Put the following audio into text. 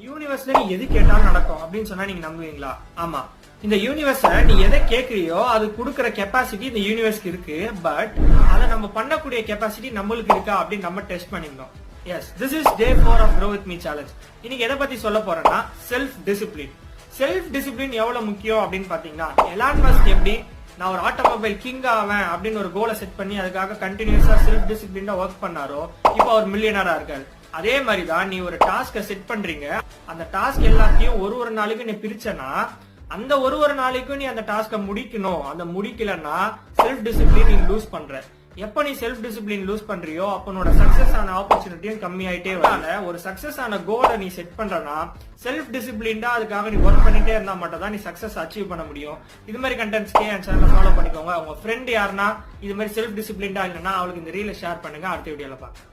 யூனிவர்ஸ்ல நீ எது கேட்டாலும் நடக்கும் அப்படின்னு சொன்னா நீங்க நம்புவீங்களா? ஆமா, இந்த யூனிவர்ஸ்ல நீ எதை கேட்கறியோ அது கொடுக்கற கெப்பாசிட்டி இந்த யூனிவர்ஸ்க்கு இருக்கு. பட் அதை நம்ம பண்ணக்கூடிய கெப்பாசிட்டி நம்மளுக்கு இருக்கா அப்படின்னு நம்ம டெஸ்ட் பண்ணிருந்தோம். Yes, this is day 4 of Grow With Me challenge. இன்னைக்கு எதை பத்தி சொல்ல போறேன்னா செல்ஃப் டிசிப்ளின். செல்ஃப் டிசிப்ளின் எவ்வளவு முக்கியம் அப்படின்னு பாத்தீங்கன்னா, எலான் மஸ்க் எப்படி நான் ஒரு ஆட்டோமொபைல் கிங் ஆவேன் அப்படின்னு ஒரு கோலை செட் பண்ணி அதுக்காக கண்டினியூஸா செல்ஃப் டிசிப்ளினா ஒர்க் பண்ணாரோ இப்போ அவர் மில்லியனரா இருக்காரு. அதே மாதிரிதான் நீ ஒரு டாஸ்க செட் பண்றீங்க, அந்த டாஸ்க் எல்லாத்தையும் ஒரு நாளைக்கு நீ பிரிச்சனா அந்த ஒரு நாளைக்கும் நீ அந்த டாஸ்க முடிக்கணும். அந்த முடிக்கலன்னா செல்ஃப் டிசிப்ளின் நீ லூஸ் பண்ற. எப்ப நீ செல்ஃப் டிசிப்ளின் லூஸ் பண்றியோ அப்பனோட சக்சஸ் ஆன ஆப்பர்ச்சுனிட்டியும் கம்மியாயிட்டே வரல. ஒரு சக்சஸ் ஆன கோலை நீ செட் பண்றனா செல்ஃப் டிசிப்ளின்டா அதுக்காக நீ ஒர்க் பண்ணிட்டே இருந்தா மட்டும் தான் நீ சக்சஸ் அச்சீவ் பண்ண முடியும். இது மாதிரி கண்டென்ட்ஸ்க்கே என் சேனலை ஃபாலோ பண்ணிக்கோங்க. உங்க ஃப்ரெண்ட் யாருன்னா இது மாதிரி செல்ஃப் டிசிப்ளின்டா இல்லைன்னா அவளுக்கு இந்த ரீலை ஷேர் பண்ணுங்க. அடுத்த வீடியோல பாருங்க.